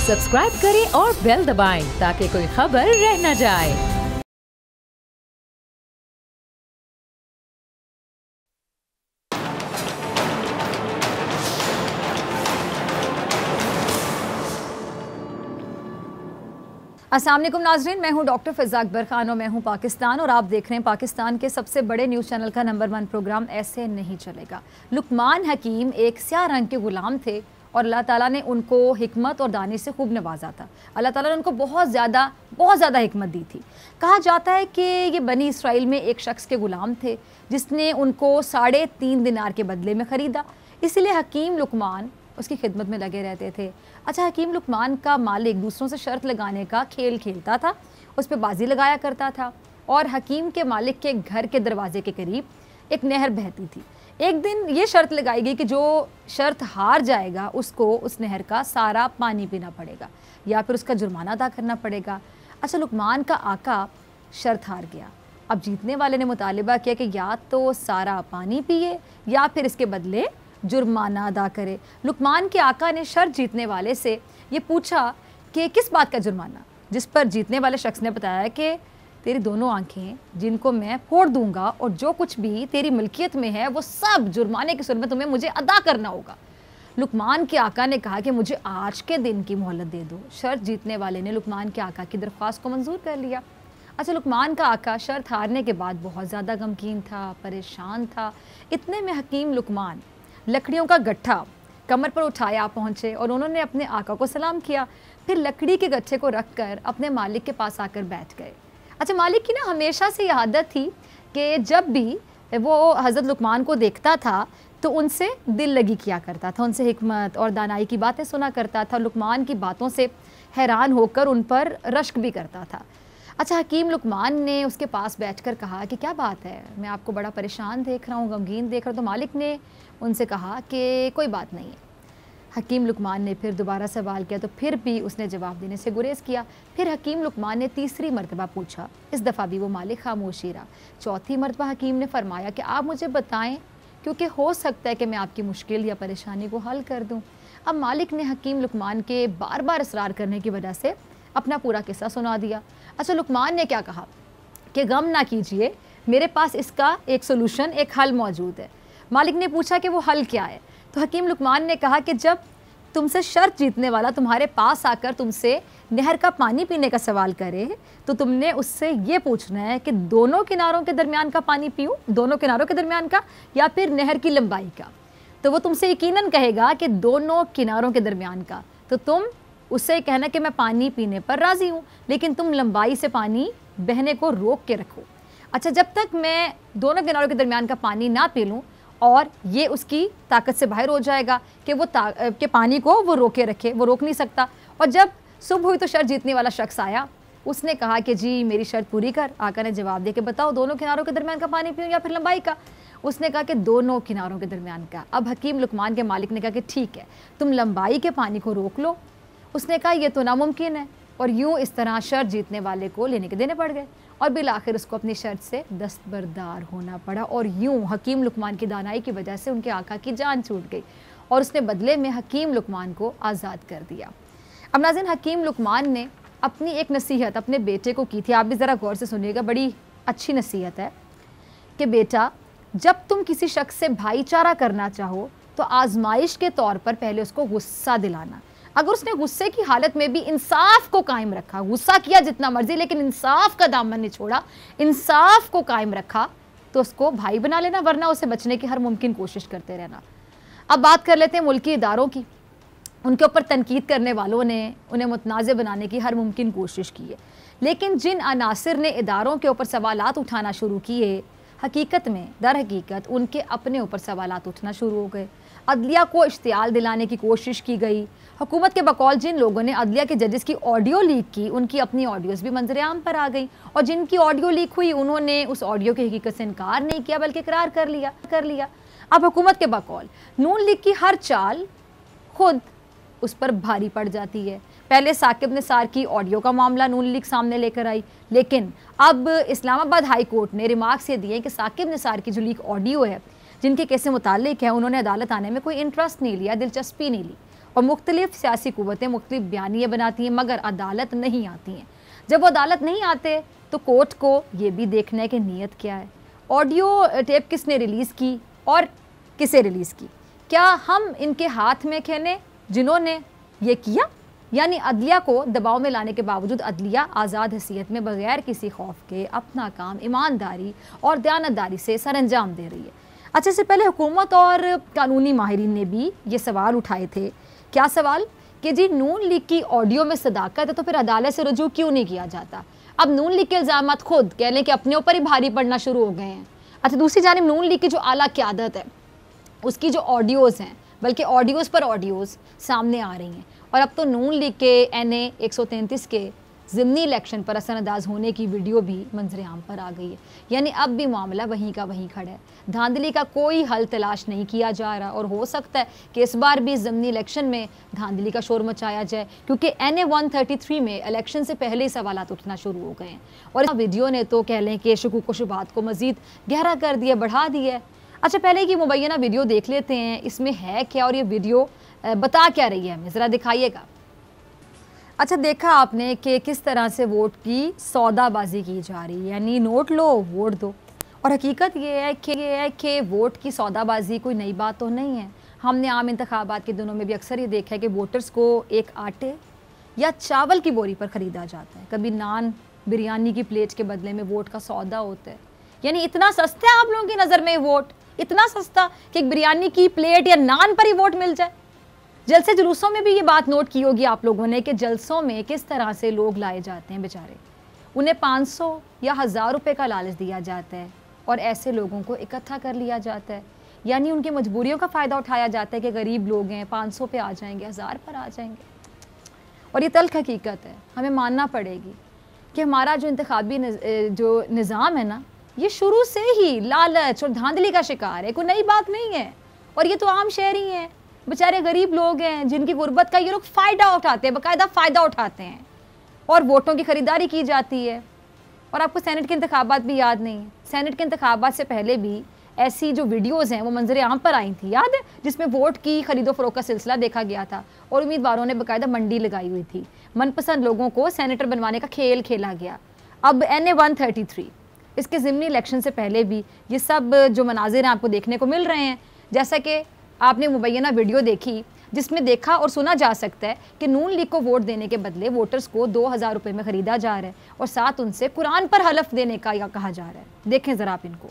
Subscribe करें और bell दबाएं ताकि कोई खबर रह न जाए। अस्सलाम वालेकुम नाज़रीन, मैं हूं डॉक्टर फ़िज़ा अकबर खान और मैं हूं पाकिस्तान और आप देख रहे हैं पाकिस्तान के सबसे बड़े न्यूज़ चैनल का नंबर 1 प्रोग्राम ऐसे नहीं चलेगा। लुकमान हकीम एक स्याह रंग के ग़ुलाम थे और अल्लाह ताला ने उनको हिकमत और दानिश से खूब नवाजा था। अल्लाह ताला ने उनको बहुत ज़्यादा हिकमत दी थी। कहा जाता है कि ये बनी इसराइल में एक शख्स के ग़ुलाम थे जिसने उनको 3.5 दिनार के बदले में ख़रीदा, इसलिए हकीम लुकमान उसकी खिदमत में लगे रहते थे। अच्छा, हकीम लुकमान का मालिक दूसरों से शर्त लगाने का खेल खेलता था, उस पर बाजी लगाया करता था और हकीम के मालिक के घर के दरवाजे के करीब एक नहर बहती थी। एक दिन ये शर्त लगाई गई कि जो शर्त हार जाएगा उसको उस नहर का सारा पानी पीना पड़ेगा या फिर उसका जुर्माना अदा करना पड़ेगा। अच्छा, लुकमान का आका शर्त हार गया। अब जीतने वाले ने मुतालिबा किया कि या तो सारा पानी पिए या फिर इसके बदले जुर्माना अदा करे। लुकमान के आका ने शर्त जीतने वाले से ये पूछा कि किस बात का जुर्माना, जिस पर जीतने वाले शख्स ने बताया कि तेरी दोनों आंखें जिनको मैं फोड़ दूंगा और जो कुछ भी तेरी मिल्कियत में है वो सब जुर्माने की सूरत में तुम्हें मुझे अदा करना होगा। लुकमान के आका ने कहा कि मुझे आज के दिन की मोहलत दे दो। शर्त जीतने वाले ने लुकमान के आका की दरख्वास्त को मंजूर कर लिया। अच्छा, लुकमान का आका शर्त हारने के बाद बहुत ज़्यादा गमगीन था, परेशान था। इतने में हकीम लुकमान लकड़ियों का गट्ठा कमर पर उठाया पहुँचे और उन्होंने अपने आका को सलाम किया। फिर लकड़ी के गट्ठे को रखकर अपने मालिक के पास आकर बैठ गए। अच्छा, मालिक की ना हमेशा से यह आदत थी कि जब भी वो हज़रत लुकमान को देखता था तो उनसे दिल लगी किया करता था, उनसे हिकमत और दानाई की बातें सुना करता था। लुकमान की बातों से हैरान होकर उन पर रश्क भी करता था। अच्छा, हकीम लुकमान ने उसके पास बैठकर कहा कि क्या बात है, मैं आपको बड़ा परेशान देख रहा हूँ, गमगीन देख रहा हूँ। तो मालिक ने उनसे कहा कि कोई बात नहीं है। हकीम लुकमान ने फिर दोबारा सवाल किया तो फिर भी उसने जवाब देने से गुरेज किया। फिर हकीम लुकमान ने तीसरी मरतबा पूछा। इस दफ़ा भी वो मालिक खामोश ही रहा। चौथी मरतबा हकीम ने फरमाया कि आप मुझे बताएं, क्योंकि हो सकता है कि मैं आपकी मुश्किल या परेशानी को हल कर दूँ। अब मालिक ने हकीम लुकमान के बार बार इसरार करने की वजह से अपना पूरा किस्सा सुना दिया। अच्छा, लुकमान ने क्या कहा कि गम ना कीजिए, मेरे पास इसका एक सोल्यूशन, एक हल मौजूद है। मालिक ने पूछा कि वो हल क्या है। तो हकीम लुकमान ने कहा कि जब तुमसे शर्त जीतने वाला तुम्हारे पास आकर तुमसे नहर का पानी पीने का सवाल करे तो तुमने उससे ये पूछना है कि दोनों किनारों के दरमियान का पानी पीऊँ, दोनों किनारों के दरमियान का या फिर नहर की लंबाई का। तो वो तुमसे यकीनन कहेगा कि दोनों किनारों के दरमियान का। तो तुम उससे कहना कि मैं पानी पीने पर राज़ी हूँ, लेकिन तुम लंबाई से पानी बहने को रोक के रखो। अच्छा, जब तक मैं दोनों किनारों के दरमियान का पानी ना पी लूँ और ये उसकी ताकत से बाहर हो जाएगा कि वो के पानी को वो रोके रखे, वो रोक नहीं सकता। और जब सुबह हुई तो शर्त जीतने वाला शख्स आया, उसने कहा कि जी मेरी शर्त पूरी कर। आका ने जवाब दिया कि बताओ दोनों किनारों के दरमियान का पानी पीऊँ या फिर लंबाई का। उसने कहा कि दोनों किनारों के दरमियान का। अब हकीम लुकमान के मालिक ने कहा कि ठीक है, तुम लंबाई के पानी को रोक लो। उसने कहा यह तो नामुमकिन है और यूँ इस तरह शर्त जीतने वाले को लेने के देने पड़ गए और बिल आखिर उसको अपनी शर्त से दस्तबरदार होना पड़ा। और यूँ हकीम लुकमान की दानाई की वजह से उनके आका की जान छूट गई और उसने बदले में हकीम लुकमान को आज़ाद कर दिया। अब नाज़रीन, हकीम लुकमान ने अपनी एक नसीहत अपने बेटे को की थी, आप भी ज़रा गौर से सुनिएगा, बड़ी अच्छी नसीहत है कि बेटा, जब तुम किसी शख्स से भाईचारा करना चाहो तो आजमाइश के तौर पर पहले उसको गुस्सा दिलाना। अगर उसने गुस्से की हालत में भी इंसाफ को कायम रखा, गुस्सा किया जितना मर्जी लेकिन इंसाफ का दामन नहीं छोड़ा, इंसाफ को कायम रखा, तो उसको भाई बना लेना, वरना उसे बचने की हर मुमकिन कोशिश करते रहना। अब बात कर लेते हैं मुल्की इदारों की। उनके ऊपर तनकीद करने वालों ने उन्हें मुतनाज़ बनाने की हर मुमकिन कोशिश की है, लेकिन जिन अनासिर ने इदारों के ऊपर सवालात उठाना शुरू किए, हकीकत में दर हकीकत उनके अपने ऊपर सवालात उठना शुरू हो गए। अदलिया को इश्तियाल दिलाने की कोशिश की गई। हुकूमत के बकौल जिन लोगों ने अदलिया के जजेस की ऑडियो लीक की, उनकी अपनी ऑडियोज़ भी मंजर आम पर आ गई और जिनकी ऑडियो लीक हुई उन्होंने उस ऑडियो की हकीकत से इनकार नहीं किया बल्कि इकरार कर लिया। अब हुकूमत के बकौल नून लीग की हर चाल खुद उस पर भारी पड़ जाती है। पहले साकिब निसार की ऑडियो का मामला नून लीग सामने लेकर आई, लेकिन अब इस्लामाबाद हाई कोर्ट ने रिमार्क्स ये दिए कि साकिब निसार की जो लीक ऑडियो है, जिनके केस से मुताल्लिक है, उन्होंने अदालत आने में कोई इंटरेस्ट नहीं लिया, दिलचस्पी नहीं ली और मुख्तलिफ सियासी कुव्वतें मुख्तलिफ बयानियाँ बनाती हैं, मगर अदालत नहीं आती हैं। जब वो अदालत नहीं आते तो कोर्ट को ये भी देखना है कि नीयत क्या है, ऑडियो टेप किसने रिलीज़ की और किसे रिलीज़ की। क्या हम इनके हाथ में खेने जिन्होंने ये किया, यानी अदलिया को दबाव में लाने के बावजूद अदलिया आज़ाद हैसियत में बगैर किसी खौफ के अपना काम ईमानदारी और दयानतदारी से सर अंजाम दे रही है। अच्छा, इससे पहले हुकूमत और कानूनी माहिरीन ने भी ये सवाल उठाए थे। क्या सवाल? कि जी नून लीग की ऑडियो में सदाकत है तो फिर अदालत से रुजू क्यों नहीं किया जाता। अब नून लीग के इल्ज़ामात खुद कह लें कि अपने ऊपर ही भारी पड़ना शुरू हो गए हैं। अच्छा, दूसरी जानिब नून लीग की जो आला क़यादत है उसकी जो ऑडियोज़ हैं, बल्कि ऑडियोज़ पर ऑडियोज़ सामने आ रही हैं, और अब तो नून लीग के NA 133 के ज़िमनी इलेक्शन पर असरअंदाज होने की वीडियो भी मंजर आम पर आ गई है। यानी अब भी मामला वहीं का वहीं खड़ा है, धांधली का कोई हल तलाश नहीं किया जा रहा, और हो सकता है कि इस बार भी ज़िमनी इलेक्शन में धांधली का शोर मचाया जाए, क्योंकि NA 133 में इलेक्शन से पहले ही सवालात उठना शुरू हो गए हैं। और इस वीडियो ने तो कह लें कि शुकूक व शुबहात को मज़ीद गहरा कर दिया, बढ़ा दिया। अच्छा, पहले की मुबैना वीडियो देख लेते हैं, इसमें है क्या और ये वीडियो बता क्या रही है, हमें ज़रा दिखाइएगा। अच्छा, देखा आपने कि किस तरह से वोट की सौदाबाजी की जा रही है, यानी नोट लो वोट दो। और हकीकत ये है कि वोट की सौदाबाजी कोई नई बात तो नहीं है। हमने आम इंतखाबात के दिनों में भी अक्सर ये देखा है कि वोटर्स को एक आटे या चावल की बोरी पर ख़रीदा जाता है, कभी नान बिरयानी की प्लेट के बदले में वोट का सौदा होता है। यानी इतना सस्ता है आप लोगों की नज़र में वोट, इतना सस्ता कि एक बिरयानी की प्लेट या नान पर ही वोट मिल जाए। जलसे जुलूसों में भी ये बात नोट की होगी आप लोगों ने कि जलसों में किस तरह से लोग लाए जाते हैं बेचारे, उन्हें 500 या 1000 रुपये का लालच दिया जाता है और ऐसे लोगों को इकट्ठा कर लिया जाता है। यानी उनकी मजबूरियों का फ़ायदा उठाया जाता है कि गरीब लोग हैं, 500 पे आ जाएंगे, 1000 पर आ जाएंगे। और ये तल्ख हकीकत है, हमें मानना पड़ेगी कि हमारा जो इंतखाबी जो निज़ाम है ना, ये शुरू से ही लालच और धांधली का शिकार है, कोई नई बात नहीं है। और ये तो आम शहरी हैं, बेचारे गरीब लोग हैं जिनकी गुर्बत का ये लोग फ़ायदा उठाते हैं, बाकायदा फ़ायदा उठाते हैं, और वोटों की ख़रीदारी की जाती है। और आपको सेनेट के इंतखाबात भी याद नहीं है, सेनेट के इंतखाबात से पहले भी ऐसी जो वीडियोज़ हैं वो मंजर आम पर आई थी, याद है, जिसमें वोट की खरीदो फरोख्त का सिलसिला देखा गया था और उम्मीदवारों ने बाकायदा मंडी लगाई हुई थी, मनपसंद लोगों को सेनेटर बनवाने का खेल खेला गया। अब NA 133 इसके ज़िमनी इलेक्शन से पहले भी ये सब जो मनाजिर हैं आपको देखने को मिल रहे हैं। जैसा कि आपने मुबैना वीडियो देखी जिसमें देखा और सुना जा सकता है कि नून लीग को वोट देने के बदले वोटर्स को 2000 रुपये में ख़रीदा जा रहा है और साथ उनसे कुरान पर हलफ देने का या कहा जा रहा है। देखें ज़रा आप इनको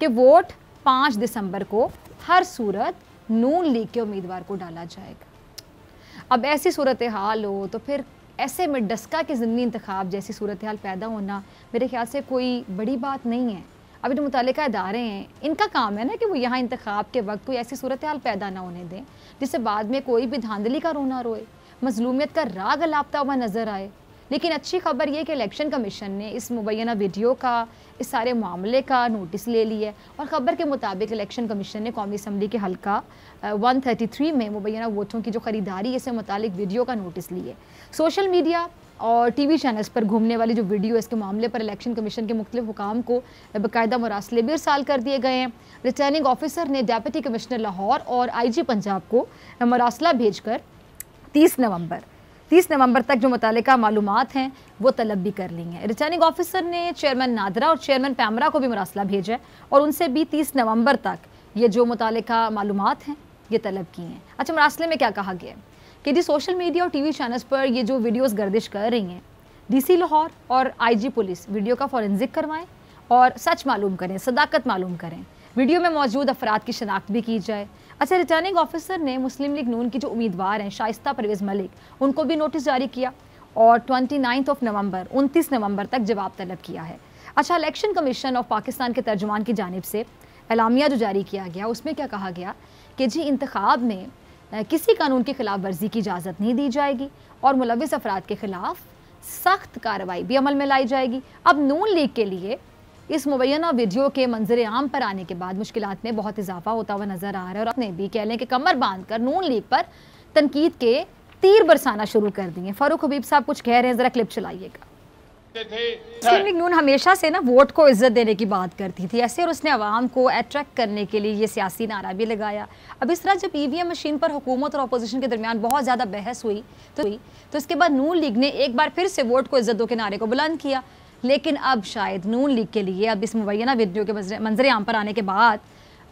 कि वोट 5 दिसंबर को हर सूरत नून लीग के उम्मीदवार को डाला जाएगा। अब ऐसी सूरत हाल हो तो फिर ऐसे में डस्का के ज़िमनी इंतखाब जैसी सूरत हाल पैदा होना मेरे ख्याल से कोई बड़ी बात नहीं है। अभी जो मुतालिका इदारे हैं इनका काम है ना कि वो यहाँ इंतखाब के वक्त कोई ऐसी सूरत हाल पैदा ना होने दें जिससे बाद में कोई भी धांधली का रोना रोए, मजलूमियत का राग अलापता हुआ नज़र आए। लेकिन अच्छी खबर ये कि इलेक्शन कमीशन ने इस मुबैना वीडियो का, इस सारे मामले का नोटिस ले लिया है और ख़बर के मुताबिक इलेक्शन कमीशन ने कौमी असम्बली के हल्का 133 में मुबैना वोटों की जो ख़रीदारी इससे मुतालिक वीडियो का नोटिस लिए। सोशल मीडिया और TV चैनल्स पर घूमने वाली जो वीडियो इसके मामले पर इलेक्शन कमीशन के मुख्तलिफ हुकाम को बाकायदा मरासले भी इरसाल कर दिए गए हैं। रिटर्निंग ऑफिसर ने डिप्टी कमिश्नर लाहौर और IG पंजाब को मरासला भेजकर 30 नवंबर तक जो मुतालिका मालूमात हैं वो तलब भी कर ली हैं। रिटर्निंग ऑफिसर ने चेयरमैन नादरा और चेयरमैन पैमरा को भी मरासला भेजा है और उनसे भी 30 नवंबर तक ये जो मुतालिका मालूमात हैं ये तलब की हैं। अच्छा, मरासले में क्या कहा गया कि जी सोशल मीडिया और TV चैनल्स पर ये जो वीडियोस गर्दिश कर रही हैं, DC लाहौर और IG पुलिस वीडियो का फॉरेंसिक करवाएं और सच मालूम करें, सदाकत मालूम करें, वीडियो में मौजूद अफराद की शनाख्त भी की जाए। अच्छा, रिटर्निंग ऑफिसर ने मुस्लिम लीग नून की जो उम्मीदवार हैं शाइस्ता परवेज़ मलिक, उनको भी नोटिस जारी किया और 29 नवंबर तक जवाब तलब किया है। अच्छा, इलेक्शन कमीशन ऑफ पाकिस्तान के तर्जुमान की जानिब से एलामिया जो जारी किया गया उसमें क्या कहा गया कि जी इंतखाब में किसी कानून की खिलाफ वर्जी की इजाज़त नहीं दी जाएगी और मुलविस अफराद के ख़िलाफ़ सख्त कार्रवाई भी अमल में लाई जाएगी। अब नून लीग के लिए इस मुबैना वीडियो के मंजर आम पर आने के बाद मुश्किलात में बहुत इजाफा होता हुआ नज़र आ रहा है और अपने भी कह लें कि कमर बांध कर नून लीग पर तनकीद के तीर बरसाना शुरू कर दिए। फ़ारूक हबीब साहब कुछ कह रहे हैं, ज़रा क्लिप चलाइएगा। मुस्लिम लीग नून हमेशा से ना वोट को इज्जत देने की बात करती थी ऐसे, और उसने आवाम को अट्रैक्ट करने के लिए ये सियासी नारा भी लगाया। अब इस तरह जब ईवीएम मशीन पर हुकूमत और अपोजिशन के दरमियान बहुत ज़्यादा बहस हुई तो इसके बाद नून लीग ने एक बार फिर से वोट को इज्जत दो के नारे को बुलंद किया। लेकिन अब शायद नून लीग के लिए अब इस मुबैना वीडियो के मंजर आम पर आने के बाद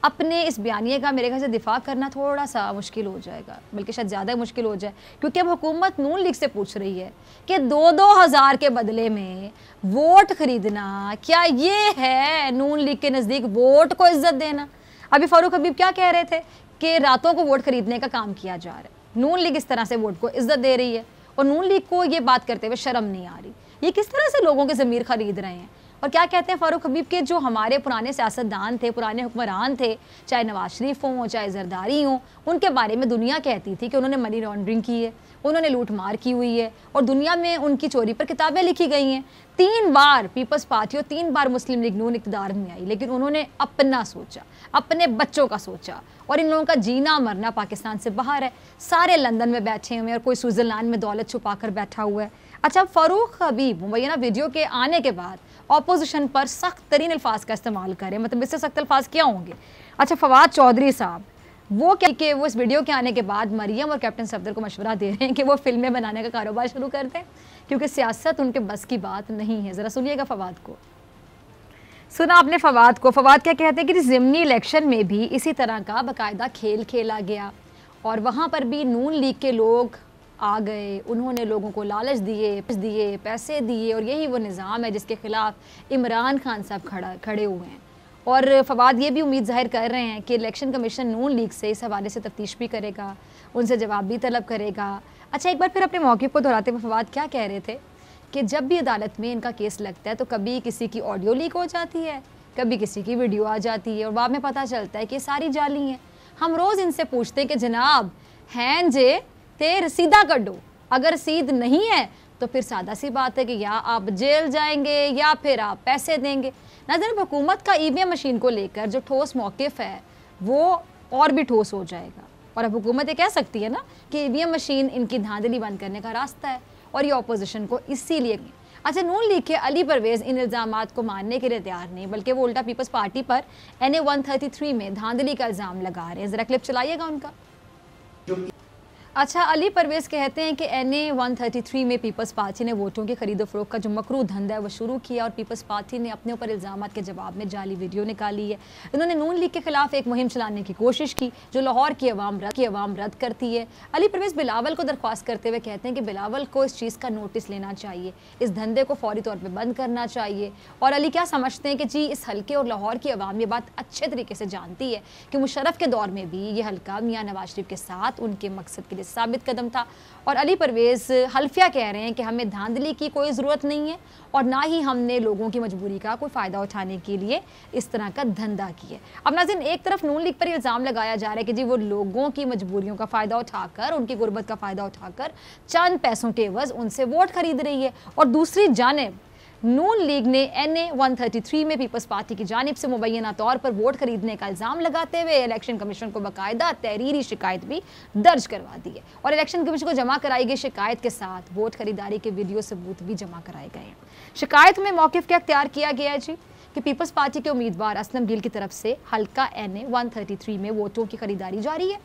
अपने इस बयानिए का मेरे ख्याल से दिफा करना थोड़ा सा मुश्किल हो जाएगा, बल्कि शायद ज़्यादा मुश्किल हो जाए, क्योंकि अब हुकूमत नून लीग से पूछ रही है कि 2-2 हज़ार के बदले में वोट खरीदना, क्या ये है नून लीग के नज़दीक वोट को इज्जत देना? अभी फारूक हबीब क्या कह रहे थे कि रातों को वोट खरीदने का काम किया जा रहा है। नून लीग इस तरह से वोट को इज्जत दे रही है और नून लीग को ये बात करते हुए शर्म नहीं आ रही। ये किस तरह से लोगों के ज़मीर खरीद रहे हैं? और क्या कहते हैं फारूक हबीब के जो हमारे पुराने सियासतदान थे, पुराने हुक्मरान थे, चाहे नवाज शरीफ हों चाहे जरदारी हों, उनके बारे में दुनिया कहती थी कि उन्होंने मनी लॉन्ड्रिंग की है, उन्होंने लूट मार की हुई है और दुनिया में उनकी चोरी पर किताबें लिखी गई हैं। 3 बार पीपल्स पार्टी और 3 बार मुस्लिम लीग नून इक़्तिदार में आई, लेकिन उन्होंने अपना सोचा, अपने बच्चों का सोचा, और इन लोगों का जीना मरना पाकिस्तान से बाहर है। सारे लंदन में बैठे हुए हैं और कोई स्विट्ज़रलैंड में दौलत छुपा कर बैठा हुआ है। अच्छा, फारूक हबीब मुबैना वीडियो के आने के बाद ऑपोजिशन पर सख्त तरीन अल्फाज का इस्तेमाल करें, मतलब इससे सख्त अल्फाज क्या होंगे? अच्छा, फवाद चौधरी साहब वो क्या कि वो इस वीडियो के आने के बाद मरियम और कैप्टन सफदर को मशवरा दे रहे हैं कि वो फिल्में बनाने का कारोबार शुरू कर दें, क्योंकि सियासत उनके बस की बात नहीं है। ज़रा सुनिएगा फवाद को। सुना आपने फवाद को। फवाद क्या कहते हैं कि ज़िमनी इलेक्शन में भी इसी तरह का बाकायदा खेल खेला गया और वहाँ पर भी नून लीग के लोग आ गए, उन्होंने लोगों को लालच दिए, पैसे दिए, और यही वो निज़ाम है जिसके ख़िलाफ़ इमरान खान साहब खड़े हुए हैं। और फवाद ये भी उम्मीद ज़ाहिर कर रहे हैं कि इलेक्शन कमीशन नून लीग से इस हवाले से तफ्तीश भी करेगा, उनसे जवाब भी तलब करेगा। अच्छा, एक बार फिर अपने मौक़िफ़ को दोहराते हुए फवाद क्या कह रहे थे कि जब भी अदालत में इनका केस लगता है तो कभी किसी की ऑडियो लीक हो जाती है, कभी किसी की वीडियो आ जाती है और बाद में पता चलता है कि सारी जाली हैं। हम रोज़ इनसे पूछते हैं कि जनाब हैं जे ते रसीदा कड्डो, अगर रसीद नहीं है तो फिर सादा सी बात है कि या आप जेल जाएंगे या फिर आप पैसे देंगे। नाज़रीन, हुकूमत का ईवीएम मशीन को लेकर जो ठोस मौक़िफ़ है वो और भी ठोस हो जाएगा, और अब हुकूमत ये कह सकती है ना कि ईवीएम मशीन इनकी धांधली बंद करने का रास्ता है, और ये अपोजिशन को इसीलिए। अच्छा, नून लीग के अली परवेज़ इन इल्ज़ामात को मानने के लिए तैयार नहीं, बल्कि वो उल्टा पीपल्स पार्टी पर NA 133 में धांधली का इल्ज़ाम लगा रहे हैं। ज़रा क्लिप चलाइएगा उनका। अच्छा, अली परवेज़ कहते हैं कि NA 133 में पीपल्स पार्टी ने वोटों की खरीदो फरोख्त का जो मकरू धंधा है वो शुरू किया, और पीपल्स पार्टी ने अपने ऊपर इल्ज़ामात के जवाब में जाली वीडियो निकाली है। इन्होंने नून लीग के खिलाफ एक मुहिम चलाने की कोशिश की जो लाहौर की अवाम रद्द करती है। अली परवेज़ बिलावल को दरख्वास्त करते हुए कहते हैं कि बिलावल को इस चीज़ का नोटिस लेना चाहिए, इस धंधे को फौरी तौर पर बंद करना चाहिए। और अली क्या समझते हैं कि जी इस हल्के और लाहौर की अवाम ये बात अच्छे तरीके से जानती है कि मुशर्रफ के दौर में भी ये हल्का मियाँ नवाज शरीफ के साथ उनके मकसद के लिए साबित कदम था। और अली परवेज़ हल्फिया कह रहे हैं कि हमें धांधली की कोई ज़रूरत नहीं है और ना ही हमने लोगों की मजबूरी का कोई फ़ायदा उठाने के लिए इस तरह का धंधा किया। अब नाज़रीन, एक तरफ नून लीग पर इल्ज़ाम लगाया जा रहा है कि जी वो लोगों की मजबूरियों का फ़ायदा उठाकर, उनकी गुर्बत का फ़ायदा उठाकर चंद पैसों के एवज़ उनसे वोट खरीद रही है, और दूसरी जानिब नून लीग ने NA 133 में पीपल्स पार्टी की जानिब से मुबैना तौर पर वोट खरीदने का इल्ज़ाम लगाते हुए इलेक्शन कमीशन को बाकायदा तहरीरी शिकायत भी दर्ज करवा दी है, और इलेक्शन कमीशन को जमा कराई गई शिकायत के साथ वोट खरीदारी के वीडियो सबूत भी जमा कराए गए हैं। शिकायत में मौक़िफ़ क्या अख्तियार किया गया है जी कि पीपल्स पार्टी के उम्मीदवार असलम गिल की तरफ से हल्का NA 133 में वोटों की खरीदारी जारी है।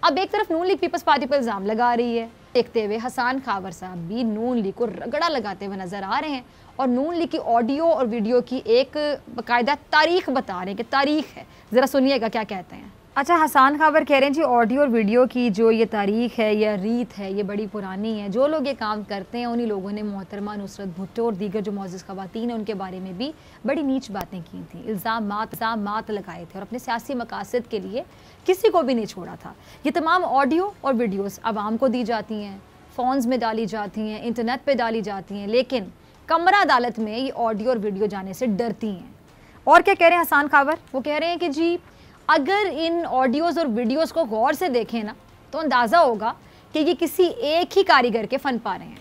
अब एक तरफ नून लीग पीपल्स पार्टी पर इल्ज़ाम लगा रही है, देखते हुए हसान खावर साहब भी नून लीग को रगड़ा लगाते हुए नजर आ रहे हैं और नून लीग की ऑडियो और वीडियो की एक बाकायदा तारीख बता रहे हैं कि तारीख है। ज़रा सुनिएगा क्या कहते हैं। अच्छा, हसान खावर कह रहे हैं जी ऑडियो और वीडियो की जो ये तारीख है या रीत है ये बड़ी पुरानी है, जो लोग ये काम करते हैं उन्हीं लोगों ने मोहतरमा नुसरत भुट्टो और दीगर जो मौजूद ख़वातीन हैं उनके बारे में भी बड़ी नीच बातें की थी, इल्ज़ामात लगाए थे और अपने सियासी मकासद के लिए किसी को भी नहीं छोड़ा था। ये तमाम ऑडियो और वीडियोज़ आवाम को दी जाती हैं, फ़ोन्स में डाली जाती हैं, इंटरनेट पर डाली जाती हैं, लेकिन कमरा अदालत में ये ऑडियो और वीडियो जाने से डरती हैं। और क्या कह रहे हैं हसान खावर? वो कह रहे हैं कि जी अगर इन ऑडियोज़ और वीडियोज़ को गौर से देखें ना तो अंदाज़ा होगा कि ये किसी एक ही कारीगर के फ़न पा रहे हैं।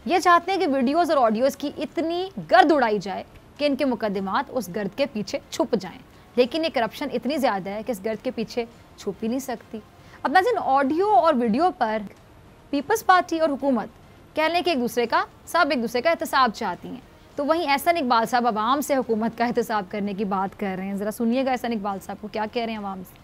ये चाहते हैं कि वीडियोज़ और ऑडियोज़ की इतनी गर्द उड़ाई जाए कि इनके मुकदमात उस गर्द के पीछे छुप जाएं, लेकिन ये करप्शन इतनी ज़्यादा है कि इस गर्द के पीछे छुप ही नहीं सकती। अब नाज़रीन, ऑडियो और वीडियो पर पीपल्स पार्टी और हुकूमत कह लें कि सब एक दूसरे का एहतसाब चाहती हैं, तो वहीं एहसन इकबाल साहब अवाम से हुकूमत का एहतसाब करने की बात कर रहे हैं। ज़रा सुनिएगा एहसन इकबाल साहब को क्या कह रहे हैं अवाम से।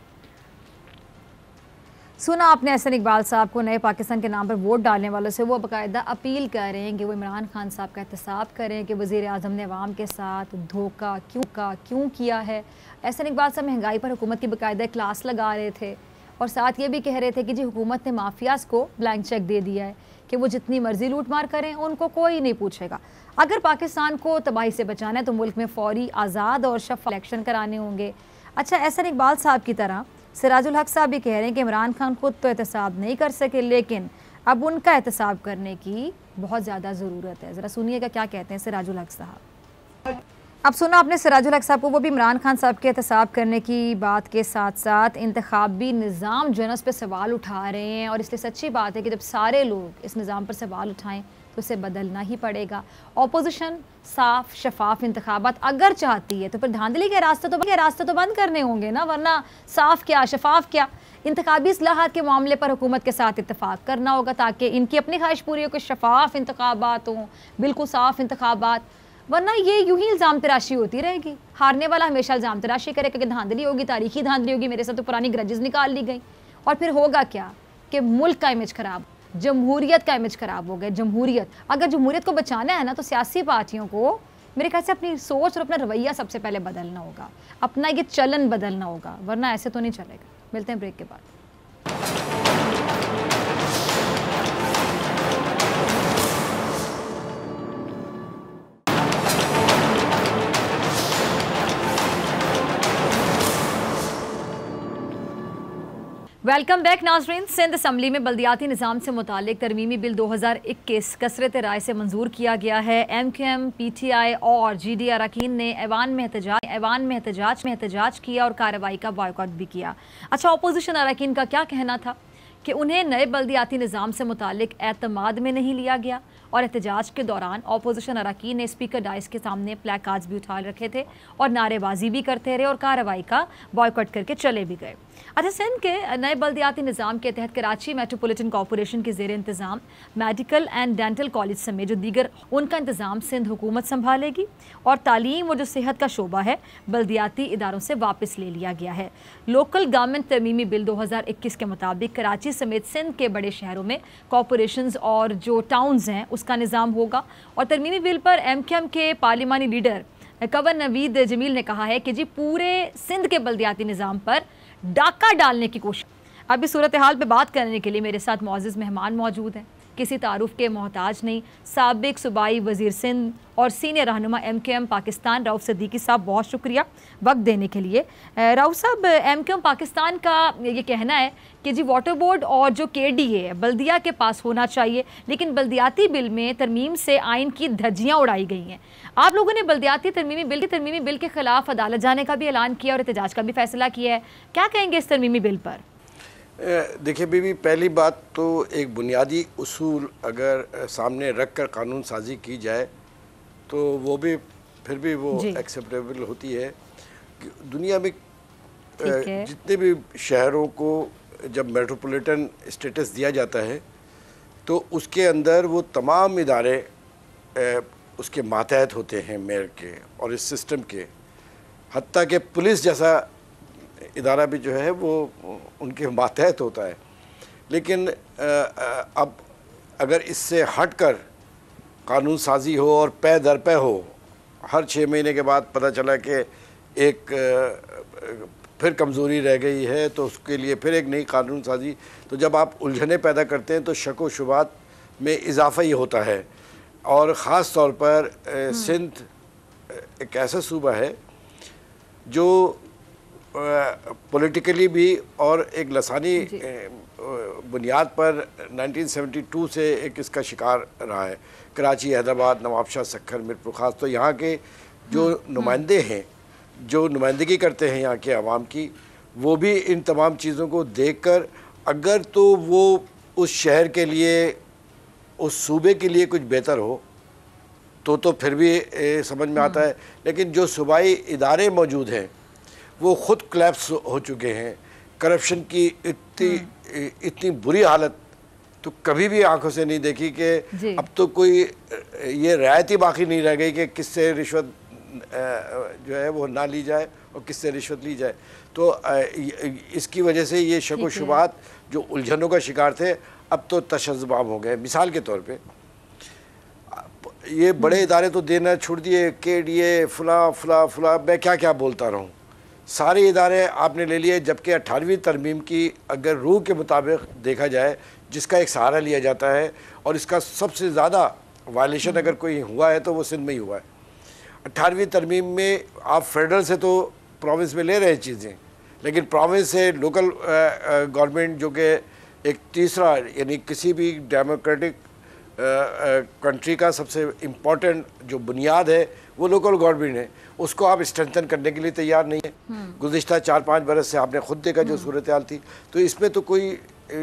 सुना आपने एहसन इकबाल साहब को, नए पाकिस्तान के नाम पर वोट डालने वालों से वो बाकायदा अपील कर रहे हैं कि वो इमरान खान साहब का एहतसाब करें कि वज़ीर आज़म ने अवाम के साथ धोखा क्यों किया है। एहसन इकबाल साहब महंगाई पर हुकूमत की बाकायदा क्लास लगा रहे थे और साथ ये भी कह रहे थे कि जी हुकूमत ने माफियाज़ को ब्लैंक चेक दे दिया है कि वो जितनी मर्जी लूट मार करें उनको कोई नहीं पूछेगा। अगर पाकिस्तान को तबाही से बचाना है तो मुल्क में फौरी आज़ाद और शफ़ाफ़ इलेक्शन कराने होंगे। अच्छा, एहसन इकबाल साहब की तरह सिराजुल हक साहब भी कह रहे हैं कि इमरान खान खुद तो एहतसाब नहीं कर सके, लेकिन अब उनका एहतसाब करने की बहुत ज़्यादा ज़रूरत है। ज़रा सुनिएगा क्या कहते हैं सिराजुल हक साहब। अब सुना आपने सिराजुल हक साहब को, वो भी इमरान खान साहब के एहतसाब करने की बात के साथ साथ इंतखाबी निज़ाम जो है उस पर सवाल उठा रहे हैं, और इसलिए सच्ची बात है कि जब सारे लोग इस निज़ाम पर सवाल उठाएं तो उसे बदलना ही पड़ेगा। अपोजिशन साफ शफाफ इंतखाबात अगर चाहती है तो फिर धांधली के रास्ते तो बंद करने होंगे ना, वरना साफ क्या शफाफ क्या। इंतखाबी इस्लाहात के मामले पर हुकूमत के साथ इत्तेफाक करना होगा ताकि इनकी अपनी ख्वाहिश पूरी हो कि शफाफ इंतखाबात हों, बिल्कुल साफ इंतखाबात, वरना ये यूं ही इल्ज़ाम तराशी होती रहेगी। हारने वाला हमेशा इल्ज़ाम तराशी करेगा कि धांधली होगी, तारीखी धांधली होगी, मेरे साथ तो पुरानी ग्रजेस निकाल ली गई, और फिर होगा क्या कि मुल्क का इमेज खराब, जमहूरियत का इमेज खराब हो गया। जमहूरियत, अगर जमहूरियत को बचाना है ना तो सियासी पार्टियों को मेरे ख्याल से अपनी सोच और अपना रवैया सबसे पहले बदलना होगा, अपना ये चलन बदलना होगा, वरना ऐसे तो नहीं चलेगा। मिलते हैं ब्रेक के बाद। वेलकम बैक नाजरीन। सिंध असम्बली में बल्दियाती निज़ाम से मुतालिक तरमीमी बिल 2021 कसरत राय से मंजूर किया गया है। MQM, PTI और GD अरकान ने ऐवान में एहतजाज किया और कार्रवाई का बॉयकॉट भी किया। अच्छा, अपोजिशन अरकान का क्या कहना था कि उन्हें नए बल्दियाती निज़ाम से मुतालिक एतमाद में नहीं लिया गया, और एहतजाज के दौरान अपोजिशन अरकान ने स्पीकर डाइस के सामने प्ले कार्ड्स भी उठा रखे थे और नारेबाजी भी करते रहे और कार्रवाई का बॉयकॉट करके चले भी गए। अच्छा, सिंध के नए बल्दियाती निज़ाम के तहत कराची मेट्रोपॉलिटन कॉरपोरेशन के ज़ेर इंतज़ाम मेडिकल एंड डेंटल कॉलेज समेत जो दीगर उनका इंतज़ाम सिंध हुकूमत संभालेगी, और तालीम और जो सेहत का शोबा है बल्दियाती इदारों से वापस ले लिया गया है। लोकल गवर्नमेंट तरमीमी बिल 2021 के मुताबिक कराची समेत सिंध के बड़े शहरों में कॉरपोरेशंस और जो टाउन्स हैं उसका निज़ाम होगा। और तरमीमी बिल पर MQM के पार्लिमानी लीडर कवर नवीद जमील ने कहा है कि जी पूरे सिंध के बल्दियाती निज़ाम पर डाका डालने की कोशिश। अभी सूरत हाल पे बात करने के लिए मेरे साथ मौजूद मेहमान मौजूद हैं, किसी तारुफ के मोहताज नहीं, साबिक सूबाई वज़ीर सिंध और सीनियर रहनुमा MQM पाकिस्तान रऊफ़ सिद्दीकी साहब, बहुत शुक्रिया वक्त देने के लिए। रऊफ़ साहब, MQM पाकिस्तान का ये कहना है कि जी वाटर बोर्ड और जो KDA बल्दिया के पास होना चाहिए, लेकिन बल्दियाती बिल में तरमीम से आइन की धज्जियाँ उड़ाई गई हैं। आप लोगों ने बल्दियाती तरमीमी बिल के ख़िलाफ़ अदालत जाने का भी ऐलान किया और एहतजाज का भी फ़ैसला किया है, क्या कहेंगे इस तरमीमी बिल पर? देखिए बीबी, पहली बात तो एक बुनियादी उसूल अगर सामने रख कर कानून साजी की जाए तो वो भी फिर भी वो एक्सेप्टेबल होती है। दुनिया में जितने भी शहरों को जब मेट्रोपॉलिटन स्टेटस दिया जाता है तो उसके अंदर वो तमाम इदारे उसके मातहत होते हैं, मेयर के और इस सिस्टम के, हत्ता कि पुलिस जैसा इदारा भी जो है वो उनके मातहत होता है। लेकिन अब अगर इससे हट कर कानून साजी हो और पै दर पै हो, हर 6 महीने के बाद पता चला कि एक फिर कमज़ोरी रह गई है तो उसके लिए फिर एक नई कानून साजी, तो जब आप उलझने पैदा करते हैं तो शक व शुबात में इजाफ़ा ही होता है। और ख़ास तौर पर सिंध एक ऐसा सूबा है जो पॉलिटिकली भी और एक लसानी बुनियाद पर 1972 से एक इसका शिकार रहा है। कराची, हैदराबाद, नवाबशाह, सक्खर, मीरपुर ख़ास तो यहाँ के जो नुमाइंदे हैं, जो नुमाइंदगी करते हैं यहाँ के आवाम की, वो भी इन तमाम चीज़ों को देखकर अगर तो वो उस शहर के लिए, उस सूबे के लिए कुछ बेहतर हो तो फिर भी समझ में आता है। लेकिन जो सूबाई इदारे मौजूद हैं वो ख़ुद कोलैप्स हो चुके हैं। करप्शन की इतनी बुरी हालत तो कभी भी आंखों से नहीं देखी कि अब तो कोई ये रियायत ही बाकी नहीं रह गई कि किससे रिश्वत जो है वो ना ली जाए और किससे रिश्वत ली जाए। तो इसकी वजह से ये शक व शुबहात जो उलझनों का शिकार थे अब तो तशज़्ज़ुबाब हो गए। मिसाल के तौर पे ये बड़े इदारे तो देना छोड़ दिए, KDA फला मैं क्या क्या बोलता रहूँ, सारे इदारे आपने ले लिए, जबकि 18वीं तरमीम की अगर रूह के मुताबिक देखा जाए जिसका एक सहारा लिया जाता है और इसका सबसे ज़्यादा वायलेशन अगर कोई हुआ है तो वो सिंध में ही हुआ है। 18वीं तरमीम में आप फेडरल से तो प्रोविंस में ले रहे हैं चीज़ें, लेकिन प्रोविंस से लोकल गवर्नमेंट जो कि एक तीसरा यानी किसी भी डेमोक्रेटिक कंट्री का सबसे इम्पोर्टेंट जो बुनियाद है वो लोकल गवर्नमेंट है, उसको आप स्ट्रेंथन करने के लिए तैयार नहीं है। गुज़िश्ता 4-5 बरस से आपने खुद देखा जो सूरत हाल थी। तो इसमें तो कोई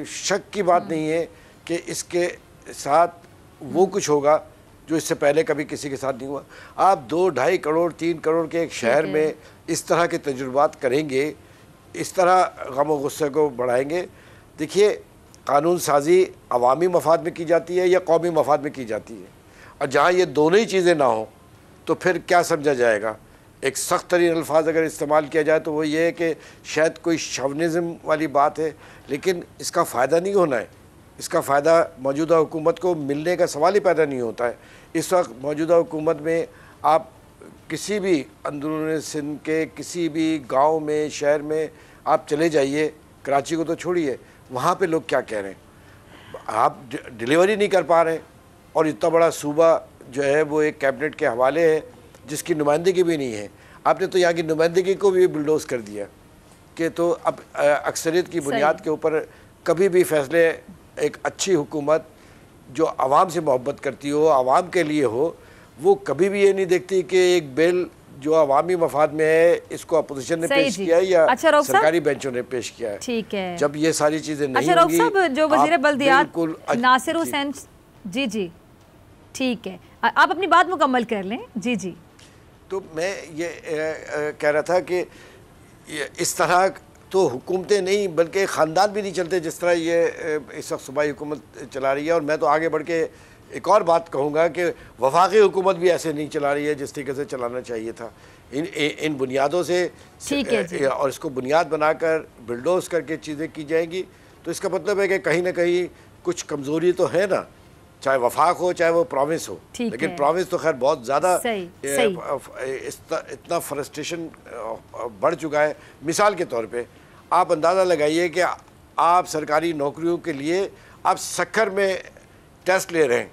शक की बात नहीं है कि इसके साथ वो कुछ होगा जो इससे पहले कभी किसी के साथ नहीं हुआ। आप 2-2.5 करोड़ 3 करोड़ के एक शहर में इस तरह के तजुर्बात करेंगे, इस तरह गम व गुस्से को बढ़ाएंगे। देखिए, कानून साजी अवामी मफाद में की जाती है या कौमी मफाद में की जाती है, और जहाँ ये दोनों ही चीज़ें ना हो तो फिर क्या समझा जाएगा। एक सख्त तरीन अल्फाज अगर इस्तेमाल किया जाए तो वो ये है कि शायद कोई शवनिज़म वाली बात है, लेकिन इसका फ़ायदा नहीं होना है। इसका फ़ायदा मौजूदा हुकूमत को मिलने का सवाल ही पैदा नहीं होता है। इस वक्त मौजूदा हुकूमत में आप किसी भी अंदरून सिंध के किसी भी गांव में, शहर में आप चले जाइए, कराची को तो छोड़िए, वहाँ पे लोग क्या कह रहे हैं। आप डिलीवरी नहीं कर पा रहे हैं और इतना बड़ा सूबा जो है वो एक कैबिनेट के हवाले है जिसकी नुमाइंदगी भी नहीं है। आपने तो यहाँ की नुमाइंदगी को भी बुलडोज कर दिया कि तो अब अक्सरियत की बुनियाद के ऊपर कभी भी फैसले एक अच्छी हुकूमत जो आवाम से मोहब्बत करती हो, आवाम के लिए हो, वो कभी भी ये नहीं देखती कि एक बिल जो अवामी मफाद में है इसको अपोजिशन ने पेश किया है या सरकारी बेंचों ने पेश किया है। ठीक है, जब ये सारी चीज़ें नहीं होंगी। अच्छा, जो वज़ीर बल्दियात नासिर हुसैन जी ठीक है, आप अपनी बात मुकम्मल कर लें। जी तो मैं ये कह रहा था कि इस तरह तो हुकूमतें नहीं बल्कि ख़ानदान भी नहीं चलते जिस तरह ये इस वक्त सूबाई हुकूमत चला रही है। और मैं तो आगे बढ़ के एक और बात कहूँगा कि वफाकी हुकूमत भी ऐसे नहीं चला रही है जिस तरीके से चलाना चाहिए था। इन बुनियादों से और इसको बुनियाद बनाकर बिल्डोज करके चीज़ें की जाएंगी तो इसका मतलब है कि कहीं ना कहीं कुछ कमज़ोरी तो है ना, चाहे वफाक हो चाहे वो प्रोविंस हो। लेकिन प्रोविंस तो खैर बहुत ज़्यादा इतना फ्रस्ट्रेशन बढ़ चुका है। मिसाल के तौर पे आप अंदाज़ा लगाइए कि आप सरकारी नौकरियों के लिए आप सक्खर में टेस्ट ले रहे हैं,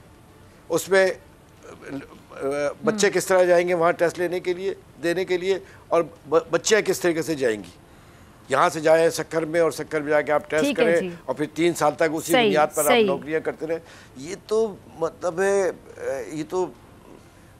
उसमें बच्चे किस तरह जाएंगे वहाँ टेस्ट देने के लिए और बच्चियाँ किस तरीके से जाएंगी। यहाँ से जाए सक्खर में और सक्खर में जाके आप टेस्ट करें और फिर 3 साल तक उसी बुनियाद पर आप नौकरियाँ करते रहे। ये तो मतलब है, ये तो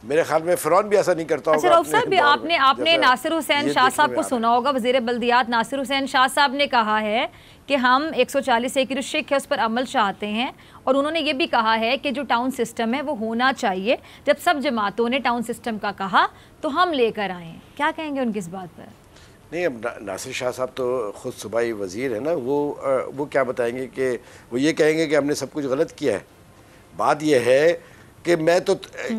मेरे ख्याल में फ़िरौन भी ऐसा नहीं करता होगा। अच्छा रऊफ साहब, आपने नासिर हुसैन शाह साहब को सुना होगा। वज़ीर बल्दियात नासिर हुसैन शाह साहब ने कहा है कि हम 140 की शिक है उस पर अमल चाहते हैं, और उन्होंने ये भी कहा है कि जो टाउन सिस्टम है वो होना चाहिए। जब सब जमातों ने टाउन सिस्टम का कहा तो हम लेकर आए। क्या कहेंगे उनकी इस बात पर? नहीं, अब नासिर शाह साहब तो ख़ुद सूबाई वज़ीर है ना, वो क्या बताएंगे कि वो ये कहेंगे कि हमने सब कुछ गलत किया है। बात यह है कि मैं तो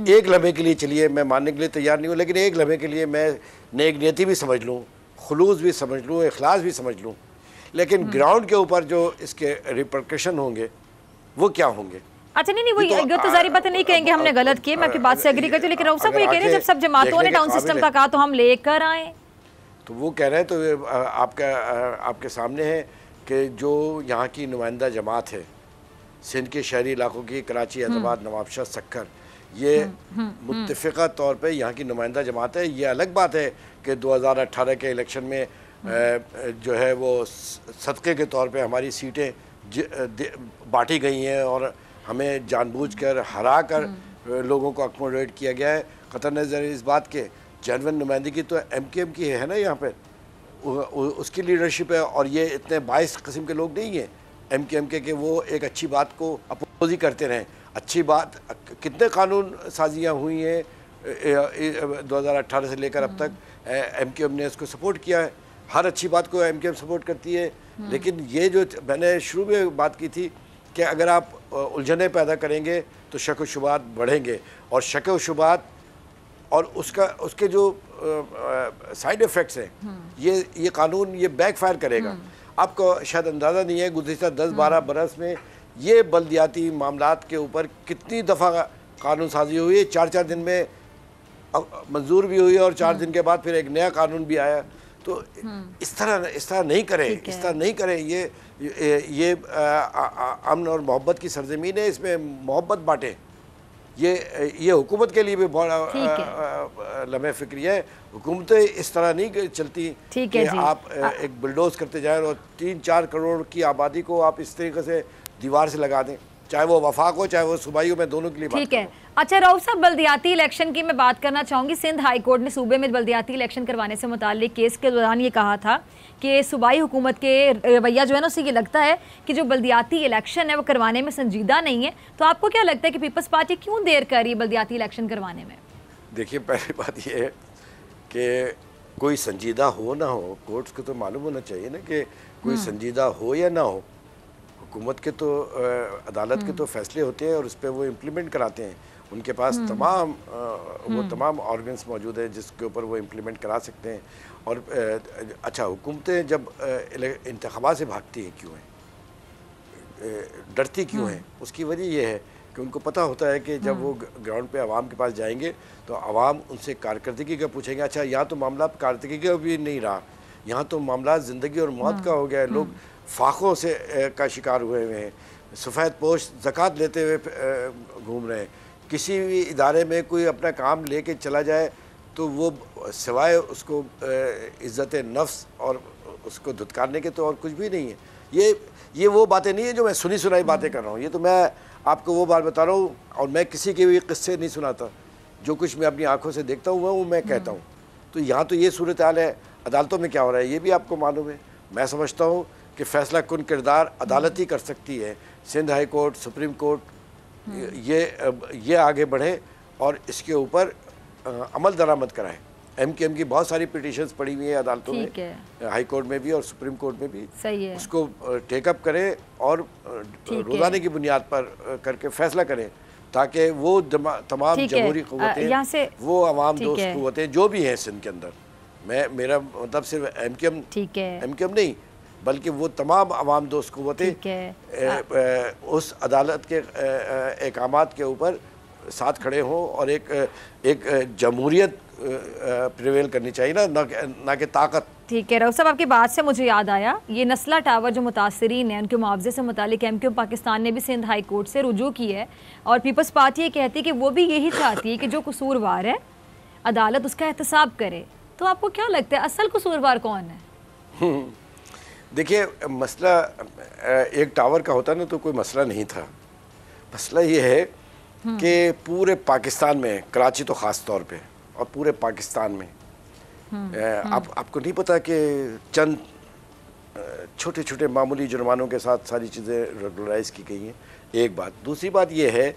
एक लम्हे के लिए, चलिए मैं मानने के लिए तैयार नहीं हूँ, लेकिन एक लम्हे के लिए मैं नेक नियति भी समझ लूँ, खुलूस भी समझ लूँ, इखलास भी समझ लूँ, लेकिन ग्राउंड के ऊपर जो इसके रिपरकशन होंगे वो क्या होंगे। अच्छा नहीं वो तो जारी बात नहीं कहेंगे हमने गलत किए, मैं आपकी बात से एग्री करती हूँ, लेकिन रऊफ साहब ये कह रहे हैं जब सब जमातों ने टाउन सिस्टम का कहा तो हम लेकर आए, तो वो कह रहे हैं तो आपके सामने है कि जो यहाँ की नुमाइंदा जमात है सिंध के शहरी इलाकों की, कराची, हैदराबाद, नवाबशाह, सक्खर, ये मुत्तफ़िक़ा तौर पे यहाँ की नुमाइंदा जमात है। ये अलग बात है कि 2018 के इलेक्शन में जो है वो सदक़े के तौर पे हमारी सीटें बांटी गई हैं और हमें जानबूझकर हरा कर लोगों को अकोमोडेट किया गया है। क़तई नज़र इस बात के जेन्युइन नुमाइंदगी तो MKM की है ना यहाँ पे, उसकी लीडरशिप है, और ये इतने 22 किस्म के लोग नहीं हैं MKM के वो एक अच्छी बात को अपोज ही करते रहें। अच्छी बात, कितने कानून साजियाँ हुई हैं 2018 से लेकर अब तक, MKM ने इसको सपोर्ट किया है। हर अच्छी बात को MKM सपोर्ट करती है, लेकिन ये जो मैंने शुरू में बात की थी कि अगर आप उलझने पैदा करेंगे तो शक व शुबहात बढ़ेंगे, और शक व शुबहात और उसके जो साइड इफ़ेक्ट्स हैं, ये कानून ये बैकफायर करेगा। आपको शायद अंदाज़ा नहीं है गुज़िश्ता 10-12 बरस में ये बल्दियाती मामलात के ऊपर कितनी दफ़ा कानून साजी हुई है। 4-4 दिन में मंजूर भी हुई और 4 दिन के बाद फिर एक नया कानून भी आया। तो इस तरह नहीं करें, इस तरह नहीं करें। ये अमन और मोहब्बत की सरजमीन है, इसमें मोहब्बत बांटें। ये हुकूमत के लिए भी बहुत लम्हे फिक्री है। हुकूमतें इस तरह नहीं चलती कि आप एक बुलडोज करते जाएं और 3-4 करोड़ की आबादी को आप इस तरीके से दीवार से लगा दें, चाहे वो वफाक हो चाहे वो सूबाइयों में, दोनों के लिए। ठीक है। अच्छा रऊफ साहब, बल्दियाती इलेक्शन की मैं बात करना चाहूँगी। सिंध हाई कोर्ट ने सूबे में बल्दियाती इलेक्शन करवाने से मुताल्लिक केस के दौरान ये कहा था कि सूबाई हुकूमत के रवैया जो है ना, उससे ये लगता है कि जो बल्दियाती इलेक्शन है वो करवाने में संजीदा नहीं है। तो आपको क्या लगता है कि पीपल्स पार्टी क्यों देर कर रही है बल्दियाती इलेक्शन करवाने में? देखिए, पहली बात ये है कि कोई संजीदा हो ना हो, कोर्ट्स को तो मालूम होना चाहिए ना कि कोई संजीदा हो या ना हो। हुकूमत के तो अदालत के तो फैसले होते हैं और उस पर वो इम्प्लीमेंट कराते हैं। उनके पास तमाम ऑर्गन्स मौजूद है जिसके ऊपर वो इम्प्लीमेंट करा सकते हैं। और अच्छा, हुकूमतें जब इंतखाबात से भागती हैं क्यों हैं, डरती क्यों हैं? उसकी वजह यह है कि उनको पता होता है कि जब वो ग्राउंड पे आवाम के पास जाएंगे तो आवाम उनसे कारकर्दगी का पूछेंगे। अच्छा, यहाँ तो मामला कारकर्दगी का भी नहीं रहा, यहाँ तो मामला ज़िंदगी और मौत का हो गया है। लोग फाकों से का शिकार हुए हैं, सफ़ेद पोश ज़कात लेते हुए घूम रहे हैं। किसी भी इदारे में कोई अपना काम लेके चला जाए तो वो सिवाय उसको इज़्ज़त नफ्स और उसको धुतकारने के तो और कुछ भी नहीं है। ये वो बातें नहीं है जो मैं सुनी सुनाई बातें कर रहा हूँ। ये तो मैं आपको वो बात बता रहा हूँ, और मैं किसी के भी किस्से नहीं सुनाता। जो कुछ मैं अपनी आंखों से देखता हूँ वो मैं कहता हूँ। तो यहाँ तो ये सूरत हाल है। अदालतों में क्या हो रहा है ये भी आपको मालूम है। मैं समझता हूँ कि फ़ैसला कुन किरदार अदालत ही कर सकती है। Sindh high court, supreme court ये आगे बढ़े और इसके ऊपर अमल दरामद कराए। MKM की बहुत सारी पिटीशंस पड़ी हुई हैं अदालतों में, हाई कोर्ट में भी और सुप्रीम कोर्ट में भी। सही है। उसको टेकअप करें और रोज़ाने की बुनियाद पर करके फैसला करें ताकि वो तमाम जमहूरी क़ुव्वतें, वो अवाम दोस्त क़ुव्वतें जो भी हैं सिंध के अंदर, मेरा मतलब सिर्फ MKM नहीं बल्कि वो तमाम अवाम दोस्त क़ुव्वतें उस अदालत के अहकामात के ऊपर साथ खड़े हों और एक जमहूरियत प्रिवेल करनी चाहिए ना कि ताकत। ठीक है। रऊफ साहब, आपकी बात से मुझे याद आया, ये नस्ला टावर जो मुतासरीन हैं उनके मुआवजे से मुतालिक MKM पाकिस्तान ने भी सिंध हाई कोर्ट से रुजू की है और पीपल्स पार्टी ये कहती है कि वो भी यही चाहती है कि जो कसूरवार है अदालत उसका एहतसाब करे। तो आपको क्या लगता है असल कसूरवार कौन है? देखिए, मसला एक टावर का होता ना तो कोई मसला नहीं था। मसला ये है कि पूरे पाकिस्तान में, कराची तो ख़ास तौर पे और पूरे पाकिस्तान में आपको नहीं पता कि चंद छोटे छोटे मामूली जुर्मानों के साथ सारी चीज़ें रेगुलराइज की गई हैं। एक बात। दूसरी बात ये है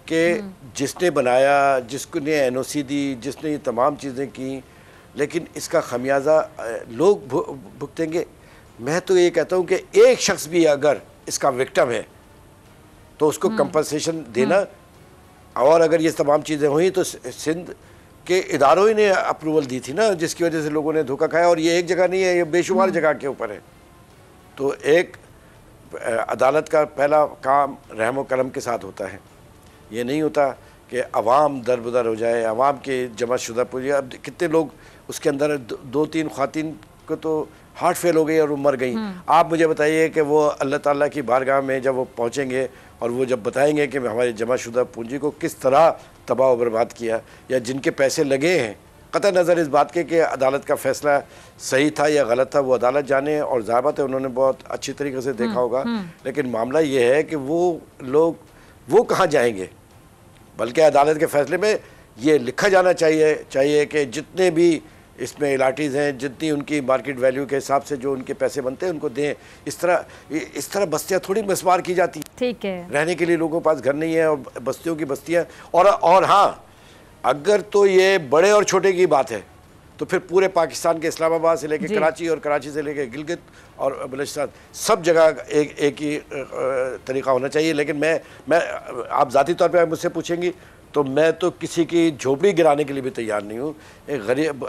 कि जिसने बनाया, जिसने NOC दी, जिसने ये तमाम चीज़ें की, लेकिन इसका खमियाजा लोग भुगतेंगे। मैं तो ये कहता हूँ कि एक शख्स भी अगर इसका विक्टिम है तो उसको कंपनसेशन देना, और अगर ये तमाम चीज़ें हुई तो सिंध के इदारों ही ने अप्रूवल दी थी ना, जिसकी वजह से लोगों ने धोखा खाया। और ये एक जगह नहीं है, ये बेशुमार जगह के ऊपर है। तो एक अदालत का पहला काम रहम व करम के साथ होता है। ये नहीं होता कि अवाम दरबदर हो जाए, अवाम के जमा शुदा पूरी। अब कितने लोग उसके अंदर 2-3 ख़वातीन को तो हार्ट फेल हो गई और वो मर गई। आप मुझे बताइए कि वो अल्लाह ताला की बारगाह में जब वो पहुँचेंगे और वो जब बताएंगे कि हमारे जमा शुदा पूंजी को किस तरह तबाह व बर्बाद किया, या जिनके पैसे लगे हैं, कतई नज़र इस बात के कि अदालत का फ़ैसला सही था या गलत था, वो अदालत जाने। और ज़ाहिर बात है उन्होंने बहुत अच्छी तरीके से देखा होगा। लेकिन मामला ये है कि वो लोग वो कहाँ जाएंगे। बल्कि अदालत के फ़ैसले में ये लिखा जाना चाहिए कि जितने भी इसमें इलाटीज़ हैं, जितनी उनकी मार्केट वैल्यू के हिसाब से जो उनके पैसे बनते हैं उनको दें। इस तरह बस्तियाँ थोड़ी मस्मार की जाती। ठीक है। रहने के लिए लोगों के पास घर नहीं है और बस्तियों की बस्तियाँ। और हाँ, अगर तो ये बड़े और छोटे की बात है तो फिर पूरे पाकिस्तान के इस्लामाबाद से लेके कराची और कराची से लेके गिलगित और बलूचिस्तान सब जगह एक ही तरीका होना चाहिए। लेकिन मैं आप ज़ाती तौर पे मुझसे पूछेंगी तो मैं तो किसी की झोपड़ी गिराने के लिए भी तैयार नहीं हूँ। एक गरीब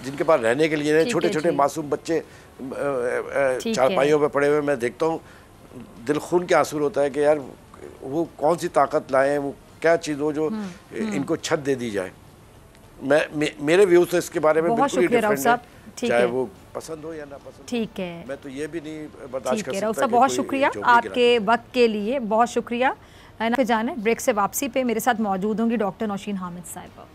जिनके पास रहने के लिए छोटे छोटे मासूम बच्चे चारपाइयों पे पड़े हुए मैं देखता हूँ, दिल खून के आंसू होता है कि यार वो कौन सी ताकत लाएं, वो क्या चीज़ हो जो इनको छत दे दी जाए। मेरे व्यूज तो इसके बारे में बिल्कुल ही डिफरेंट है, चाहे वो पसंद हो या ना पसंद। ठीक है, मैं तो ये भी नहीं बर्दाश्त कर सकता। साहब बहुत शुक्रिया आपके वक्त के लिए, बहुत शुक्रिया। है ना, जाने ब्रेक से वापसी पे मेरे साथ मौजूद होंगी डॉक्टर नौशीन हामिद साहिबा।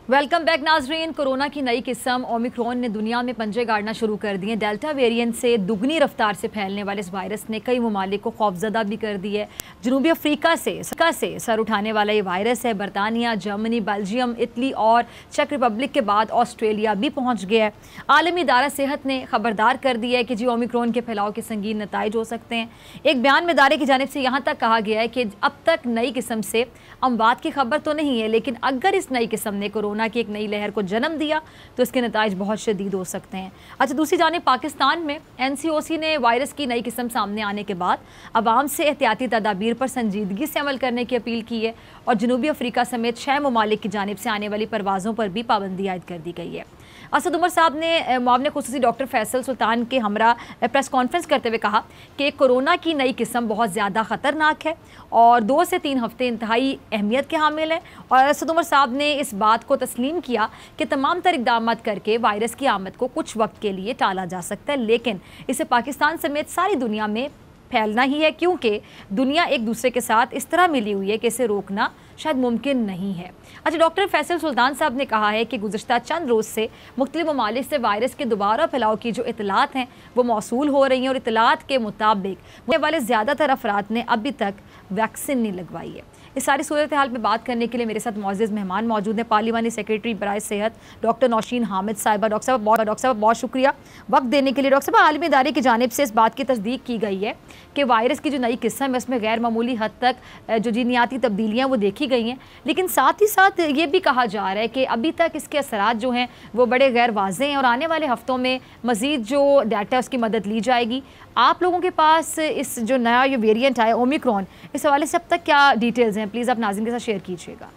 वेलकम बैक नाजरीन। कोरोना की नई किस्म ओमिक्रॉन ने दुनिया में पंजे गाड़ना शुरू कर दिए। डेल्टा वेरिएंट से दुगनी रफ्तार से फैलने वाले इस वायरस ने कई ममालिक को खौफजदा भी कर दी है। जनूबी अफ्रीका से सर उठाने वाला ये वायरस है बरतानिया, जर्मनी, बेल्जियम, इटली और चेक रिपब्लिक के बाद ऑस्ट्रेलिया भी पहुँच गया है। आलमी इदारा सेहत ने खबरदार कर दिया है कि जी ओमिक्रॉन के फैलाव के संगीन नताइज हो सकते हैं। एक बयान में इदारे की जानिब से यहाँ तक कहा गया है कि अब तक नई किस्म से अमवात की खबर तो नहीं है, लेकिन अगर इस नई किस्म ने कोरोना की एक नई लहर को जन्म दिया तो इसके नताइज बहुत शदीद हो सकते हैं। अच्छा, दूसरी जानिब पाकिस्तान में NCOC ने वायरस की नई किस्म सामने आने के बाद अवाम से एहतियाती तदाबीर पर संजीदगी से अमल करने की अपील की है और जनूबी अफ्रीका समेत 6 ममालिक की जानिब से आने वाली परवाज़ों पर भी पाबंदी आयद कर दी गई है। असद उमर साहब ने मुआविन खुसूसी डॉक्टर फैसल सुल्तान के हमरा प्रेस कॉन्फ्रेंस करते हुए कहा कि कोरोना की नई किस्म बहुत ज़्यादा ख़तरनाक है और 2 से 3 हफ्ते इंतहाई अहमियत के हामिल है। और असद उमर साहब ने इस बात को तस्लीम किया कि तमाम तर इक़दाम करके वायरस की आमद को कुछ वक्त के लिए टाला जा सकता है, लेकिन इसे पाकिस्तान समेत सारी दुनिया में फैलना ही है, क्योंकि दुनिया एक दूसरे के साथ इस तरह मिली हुई है कि इसे रोकना शायद मुमकिन नहीं है। अच्छा, डॉक्टर फैसल सुल्तान साहब ने कहा है कि गुज़श्ता चंद रोज़ से मुख्तलिफ ममालिक से वायरस के दोबारा फैलाव की जो इतलात हैं वो मौसूल हो रही हैं और इतलात के मुताबिक होने वाले ज़्यादातर अफराद ने अभी तक वैक्सीन नहीं लगवाई है। इस सारी सूरत हाल पर बात करने के लिए मेरे साथ मौजूद मेहमान मौजूद हैं पार्लिमानी सेक्रेटरी बराए सेहत डॉक्टर नौशीन हामिद साहिबा। डॉक्टर साहब बहुत शुक्रिया वक्त देने के लिए। डॉक्टर साहब, आलमी इदारे की जानिब से इस बात की तस्दीक की गई है कि वायरस की जो नई किस्म है उसमें गैर मामूली हद तक जो जीनियाती तब्दीलियाँ वो देखी गई हैं, लेकिन साथ ही साथ ये भी कहा जा रहा है कि अभी तक इसके असरात जो हैं वो बड़े गैर वाज़ेह हैं और आने वाले हफ्तों में मज़ीद जो डाटा उसकी मदद ली जाएगी। आप लोगों के पास इस जो नया ये वेरिएंट आया ओमिक्रॉन, इस हवाले से अब तक क्या डिटेल्स हैं, प्लीज़ आप नाज़रीन के साथ शेयर कीजिएगा।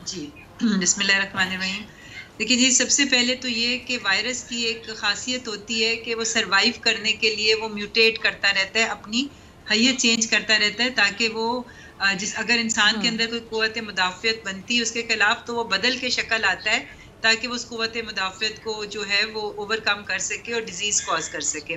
जी, बिस्मिल्लाहिर्रहमानिर्रहीम। देखिए जी, सबसे पहले तो ये कि वायरस की एक खासियत होती है कि वो सरवाइव करने के लिए वो म्यूटेट करता रहता है, अपनी हैयत चेंज करता रहता है, ताकि वो अगर इंसान के अंदर कोई क़ुव्वत मुदाफ़ियत बनती है उसके खिलाफ तो वो बदल के शक्ल आता है ताकि वो उस क़ुव्वत मुदाफ़ियत को जो है वो ओवरकम कर सके और डिजीज़ कॉज कर सके।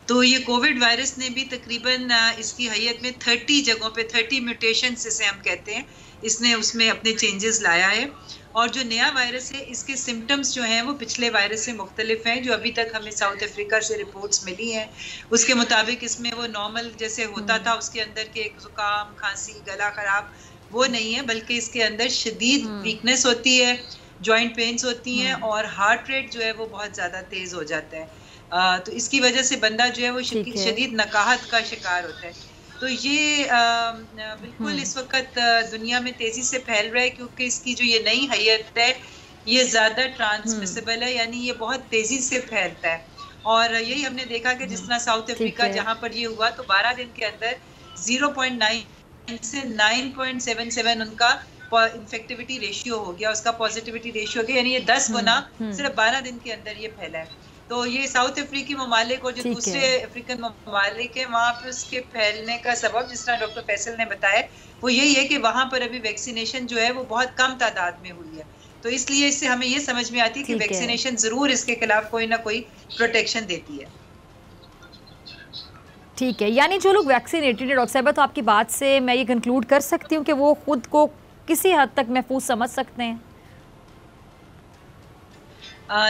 तो ये कोविड वायरस ने भी तकरीबन इसकी हैयत में 30 जगहों पे 30 म्यूटेशन जिसे हम कहते हैं, इसने उसमें अपने चेंजेस लाया है। और जो नया वायरस है इसके सिम्टम्स जो हैं वो पिछले वायरस से मुख्तलिफ हैं। जो अभी तक हमें साउथ अफ्रीका से रिपोर्ट्स मिली हैं उसके मुताबिक इसमें वो नॉर्मल जैसे होता था उसके अंदर के ज़ुकाम, खांसी, गला ख़राब वो नहीं है, बल्कि इसके अंदर शदीद वीकनेस होती है, जॉइंट पेन्स होती हैं और हार्ट रेट जो है वो बहुत ज़्यादा तेज़ हो जाता है। तो इसकी वजह से बंदा जो है वो शदीद नकाहत का शिकार होता है। तो ये बिल्कुल इस वक्त दुनिया में तेज़ी से फैल रहा है क्योंकि इसकी जो ये नई हैयत है ये ज़्यादा ट्रांसमिसिबल है, यानी ये बहुत तेज़ी से फैलता है। और यही हमने देखा कि जिस तरह साउथ अफ्रीका जहाँ पर ये हुआ तो 12 दिन के अंदर 0.9 से 9.77 उनका इन्फेक्टिविटी रेशियो हो गया, उसका पॉजिटिविटी रेशियो हो गया, यानी ये 10 गुना सिर्फ 12 दिन के अंदर ये फैला है। तो ये साउथ अफ्रीकी ममालिक और जो दूसरे अफ्रीकन ममालिक है वहाँ पर उसके फैलने का सबब जिस तरह डॉक्टर फैसल ने बताया वो यही है कि वहाँ पर अभी वैक्सीनेशन जो है वो बहुत कम तादाद में हुई है। तो इसलिए इससे हमें ये समझ में आती है कि वैक्सीनेशन ज़रूर इसके खिलाफ कोई ना कोई प्रोटेक्शन देती है। ठीक है, यानी जो लोग वैक्सीनेटेड है डॉक्टर साहब, तो आपकी बात से मैं ये कंक्लूड कर सकती हूँ कि वो खुद को किसी हद तक महफूज समझ सकते हैं।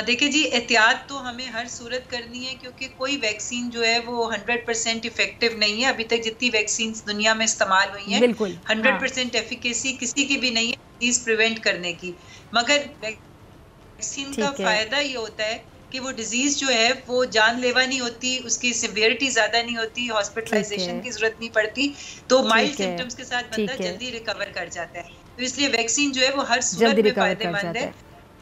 देखिए जी, एहतियात तो हमें हर सूरत करनी है क्योंकि कोई वैक्सीन जो है वो 100% इफेक्टिव नहीं है। अभी तक जितनी वैक्सीन दुनिया में इस्तेमाल हुई हैं 100% एफिकेसी किसी की भी नहीं है डिजीज प्रिवेंट करने की। मगर वैक्सीन का फायदा ये होता है कि वो डिजीज जो है वो जानलेवा नहीं होती, उसकी सिवियरिटी ज्यादा नहीं होती, हॉस्पिटलाइजेशन की जरूरत नहीं पड़ती, तो माइल्ड सिम्टम्स के साथ बंदा जल्दी रिकवर कर जाता है। तो इसलिए वैक्सीन जो है वो हर सूरत में फायदेमंद है।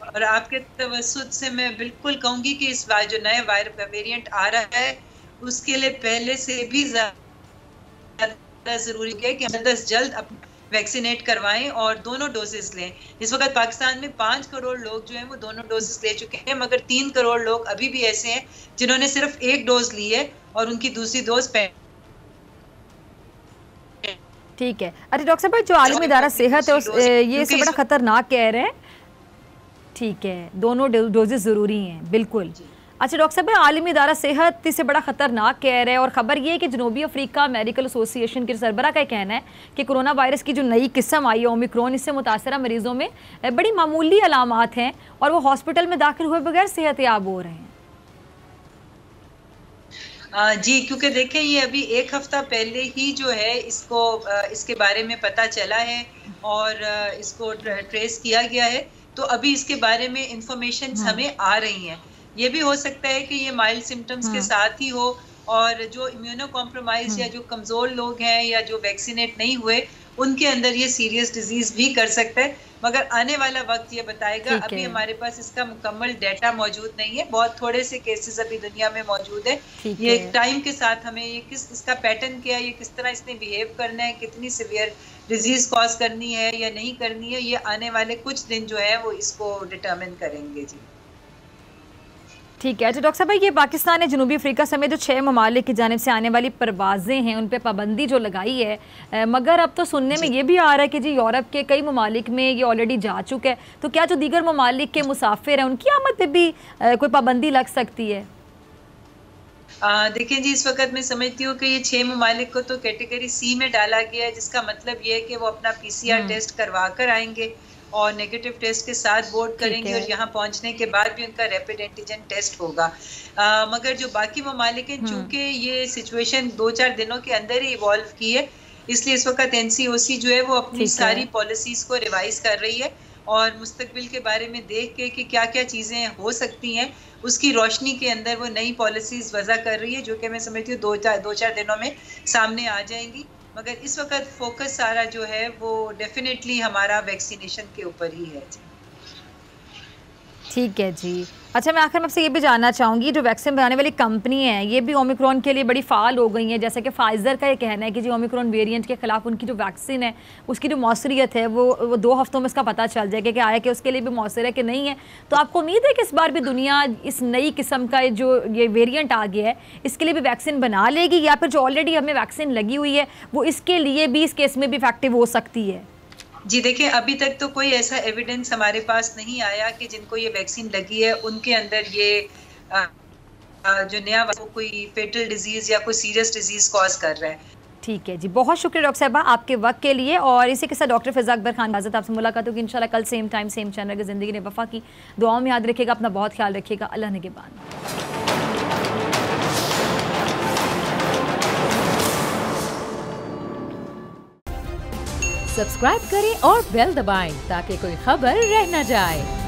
और आपके तवज्जुह से मैं बिल्कुल कहूंगी कि इस बार जो नया वेरिएंट आ रहा है उसके लिए पहले से भी ज्यादा जरूरी है कि जल्द से जल्द वैक्सीनेट करवाएं और दोनों डोजेस लें। इस वक्त पाकिस्तान में 5 करोड़ लोग जो हैं वो दोनों डोजेस ले चुके हैं, मगर 3 करोड़ लोग अभी भी ऐसे हैं जिन्होंने सिर्फ एक डोज ली है और उनकी दूसरी डोज ठीक है। अच्छा डॉक्टर साहब, जो आलमी इदारा सेहत है ये इससे बड़ा खतरनाक कह रहे हैं। ठीक है, दोनों डोजेस ज़रूरी हैं, बिल्कुल। अच्छा डॉक्टर साहब, आलमी इदारा सेहत इससे बड़ा ख़तरनाक कह रहे हैं और ख़बर ये है कि जनूबी अफ्रीका मेडिकल एसोसिएशन के सरबरा का कहना है कि कोरोना वायरस की जो नई किस्म आई है ओमिक्रॉन, इससे मुतासरा मरीज़ों में बड़ी मामूली अलामात हैं और वो हॉस्पिटल में दाखिल हुए बगैर सेहतयाब हो रहे हैं। जी, क्योंकि देखें ये अभी एक हफ्ता पहले ही जो है इसके बारे में पता चला है और इसको ट्रेस किया गया है, तो अभी इसके बारे में इंफॉर्मेशन हमें आ रही हैं। ये भी हो सकता है कि ये माइल्ड सिम्टम्स के साथ ही हो और जो इम्यूनो कॉम्प्रोमाइज या जो कमज़ोर लोग हैं या जो वैक्सीनेट नहीं हुए उनके अंदर ये सीरियस डिजीज भी कर सकता है, मगर आने वाला वक्त ये बताएगा। अभी हमारे पास इसका मुकम्मल डेटा मौजूद नहीं है, बहुत थोड़े से केसेस अभी दुनिया में मौजूद है। ये टाइम के साथ हमें ये इसका पैटर्न क्या है, ये किस तरह इसने बिहेव करना है, कितनी सीवियर डिजीज कॉज करनी है या नहीं करनी है, ये आने वाले कुछ दिन जो है वो इसको डिटर्मिन करेंगे। जी ठीक है। अच्छा डॉक्टर साहब, ये पाकिस्तान ने जनूबी अफ्रीका समेत जो 6 ममालिक की जानिब से आने वाली परवाज़ें हैं उन पर पाबंदी जो लगाई है, मगर अब तो सुनने में ये भी आ रहा है कि जी यूरोप के कई ममालिक में ये ऑलरेडी जा चुका है, तो क्या जो दीगर ममालिक के मुसाफिर हैं उनकी आमद पर भी कोई पाबंदी लग सकती है? देखिए जी, इस वक्त मैं समझती हूँ कि ये 6 ममालिक को तो कैटेगरी सी में डाला गया है, जिसका मतलब ये है कि वो अपना PCR टेस्ट करवा कर आएंगे और नेगेटिव टेस्ट के साथ बोर्ड करेंगे और यहाँ पहुँचने के बाद भी उनका रैपिड एंटीजन टेस्ट होगा। मगर जो बाकी ममालिक हैं, चूँकि ये सिचुएशन 2-4 दिनों के अंदर ही इवॉल्व की है, इसलिए इस वक्त NCOC जो है वो अपनी सारी पॉलिसीज़ को रिवाइज कर रही है और मुस्तकबिल के बारे में देख के कि क्या क्या चीज़ें हो सकती हैं उसकी रोशनी के अंदर वो नई पॉलिसीज़ वज़ा कर रही है, जो कि मैं समझती हूँ 2-4 दिनों में सामने आ जाएंगी। मगर इस वक्त फोकस सारा जो है वो डेफिनेटली हमारा वैक्सीनेशन के ऊपर ही है। ठीक है जी। अच्छा, मैं आखिर में आपसे ये भी जानना चाहूँगी, जो वैक्सीन बनाने वाली कंपनी है ये भी ओमिक्रॉन के लिए बड़ी फ़ाल हो गई हैं, जैसे कि फाइज़र का ये कहना है कि जो ओमिक्रॉन वेरिएंट के ख़िलाफ़ उनकी जो वैक्सीन है उसकी जो मौसरियत है वो 2 हफ्तों में इसका पता चल जाएगा कि आया कि उसके लिए भी मौसर है कि नहीं है। तो आपको उम्मीद है कि इस बार भी दुनिया इस नई किस्म का जो ये वेरियंट आ गया है इसके लिए भी वैक्सीन बना लेगी, या फिर जो ऑलरेडी हमें वैक्सीन लगी हुई है वो इसके लिए भी इस केस में भी इफेक्टिव हो सकती है? जी देखिए, अभी तक तो कोई ऐसा एविडेंस हमारे पास नहीं आया कि जिनको ये वैक्सीन लगी है उनके अंदर ये जो नया कोई फेटल डिजीज या कोई सीरियस डिजीज कॉज कर रहा है। ठीक है जी, बहुत शुक्रिया डॉक्टर साहबा आपके वक्त के लिए। और इसी के साथ डॉक्टर फ़िज़ा अकबर खान इजाज़त, आपसे मुलाकात होगी इंशाल्लाह कल सेम टाइम सेम चैनल की। ज़िंदगी ने वफ़ा की दुआओं में याद रखिएगा, अपना बहुत ख्याल रखिएगा। अल्लाह निगहबान। सब्सक्राइब करें और बेल दबाएं ताकि कोई खबर रह न जाए।